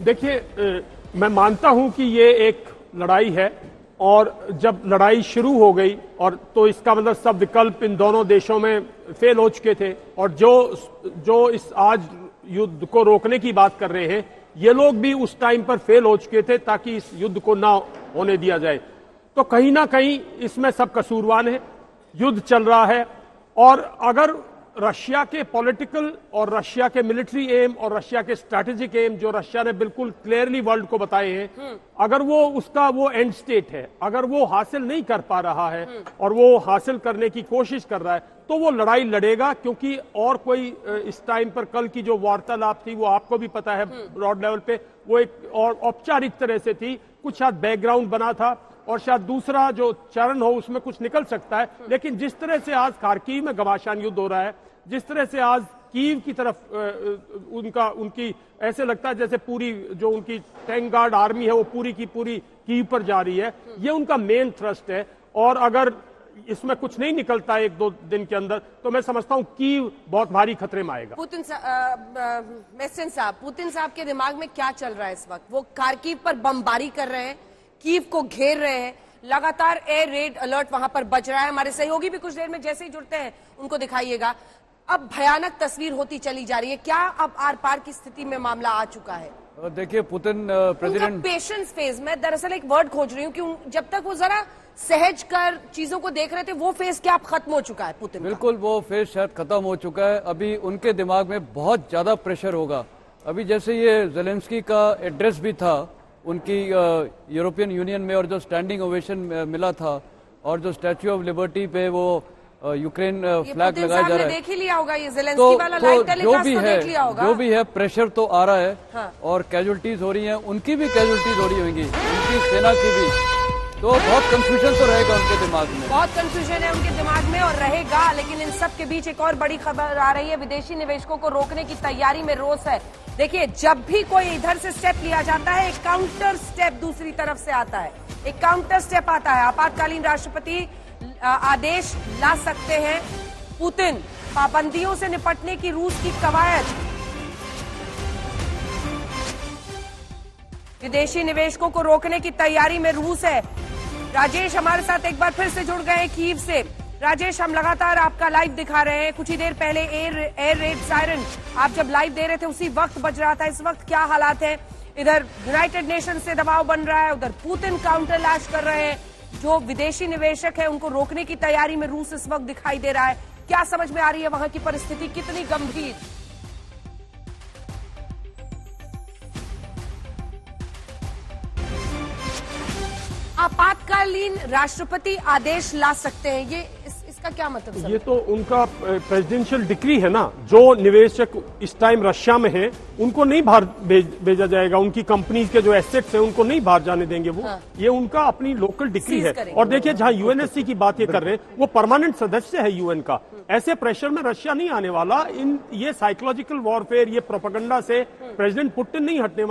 देखिए, मैं मानता हूं कि ये एक लड़ाई है और जब लड़ाई शुरू हो गई और तो इसका मतलब सब विकल्प इन दोनों देशों में फेल हो चुके थे और जो इस आज युद्ध को रोकने की बात कर रहे हैं ये लोग भी उस टाइम पर फेल हो चुके थे ताकि इस युद्ध को ना होने दिया जाए। तो कहीं ना कहीं इसमें सब कसूरवान है, युद्ध चल रहा है और अगर रशिया के पॉलिटिकल और रशिया के मिलिट्री एम और रशिया के स्ट्रैटेजिक एम जो रशिया ने बिल्कुल क्लियरली वर्ल्ड को बताए हैं, अगर वो उसका वो एंड स्टेट है, अगर वो हासिल नहीं कर पा रहा है और वो हासिल करने की कोशिश कर रहा है तो वो लड़ाई लड़ेगा। क्योंकि और कोई इस टाइम पर कल की जो वार्तालाप थी वो आपको भी पता है ब्रॉड लेवल पे वो एक और औपचारिक तरह से थी, कुछ शायद बैकग्राउंड बना था और शायद दूसरा जो चरण हो उसमें कुछ निकल सकता है। लेकिन जिस तरह से आज खार्किव में घमासान युद्ध हो रहा है, जिस तरह से आज कीव की तरफ उनकी ऐसे लगता है जैसे पूरी जो उनकी टैंक गार्ड आर्मी है वो पूरी की पूरी कीव पर जा रही है, ये उनका मेन थ्रस्ट है। और अगर इसमें कुछ नहीं निकलता है एक दो दिन के अंदर तो मैं समझता हूं कीव बहुत भारी खतरे में आएगा। पुतिन साहब के दिमाग में क्या चल रहा है इस वक्त? वो खार्किव पर बमबारी कर रहे हैं, कीव को घेर रहे हैं, लगातार एयर रेड अलर्ट वहां पर बज रहा है। हमारे सहयोगी भी कुछ देर में जैसे ही जुड़ते हैं उनको दिखाइएगा। अब भयानक तस्वीर होती चली जा रही है। क्या अब आर पार की स्थिति में मामला आ चुका है? देखिए, पुतिन प्रेसिडेंट पेशेंस फेज में दरअसल एक वर्ड खोज रही हूँ कि जब तक वो जरा सहज कर चीजों को देख रहे थे वो फेज क्या अब खत्म हो चुका है पुतिन? बिल्कुल, वो फेज शायद खत्म हो चुका है। अभी उनके दिमाग में बहुत ज्यादा प्रेशर होगा। अभी जैसे ये ज़ेलेंस्की का एड्रेस भी था उनकी यूरोपियन यूनियन में और जो स्टैंडिंग ओवेशन मिला था और जो स्टैच्यू ऑफ लिबर्टी पे वो यूक्रेन फ्लैग लगाया जा रहा है, देख ही लिया होगा ये ज़ेलेंस्की वाला लाइव टेलीकास्ट तो देख लिया होगा। जो भी है प्रेशर तो आ रहा है। हाँ। और कैजुअलिटीज हो रही हैं, उनकी भी कैजुअलिटीज हो रही होंगी, उनकी सेना की भी। तो बहुत कंफ्यूजन तो रहेगा उनके दिमाग में, बहुत कंफ्यूजन है उनके दिमाग में और रहेगा। लेकिन इन सब के बीच एक और बड़ी खबर आ रही है, विदेशी निवेशकों को रोकने की तैयारी में रोष है। देखिए, जब भी कोई इधर से स्टेप लिया जाता है एक काउंटर स्टेप दूसरी तरफ से आता है, एक काउंटर स्टेप आता है। आपातकालीन राष्ट्रपति आदेश ला सकते हैं पुतिन, पाबंदियों से निपटने की रूस की कवायद। विदेशी निवेशकों को रोकने की तैयारी में रूस है। राजेश हमारे साथ एक बार फिर से जुड़ गए कीव से। राजेश, हम लगातार आपका लाइव दिखा रहे हैं। कुछ ही देर पहले एयर रेड सायरन आप जब लाइव दे रहे थे उसी वक्त बज रहा था। इस वक्त क्या हालात है? इधर यूनाइटेड नेशन से दबाव बन रहा है, उधर पुतिन काउंटर लैश कर रहे हैं। जो विदेशी निवेशक है उनको रोकने की तैयारी में रूस इस वक्त दिखाई दे रहा है। क्या समझ में आ रही है वहां की परिस्थिति कितनी गंभीर? आपातकालीन राष्ट्रपति आदेश ला सकते हैं, ये इसका क्या मतलब? ये तो उनका प्रेसिडेंशियल डिक्री है ना। जो निवेशक इस टाइम रशिया में हैं उनको नहीं बाहर भेजा जाएगा, उनकी कंपनीज के जो एसेट्स हैं उनको नहीं बाहर जाने देंगे वो। हाँ। ये उनका अपनी लोकल डिक्री है। और देखिए, जहां यूएनएससी की बात ये कर रहे हैं वो परमानेंट सदस्य है यूएन का। ऐसे प्रेशर में रशिया नहीं आने वाला। ये साइकोलॉजिकल वॉरफेयर, ये प्रोपेगेंडा से प्रेसिडेंट पुतिन नहीं हटने वाला।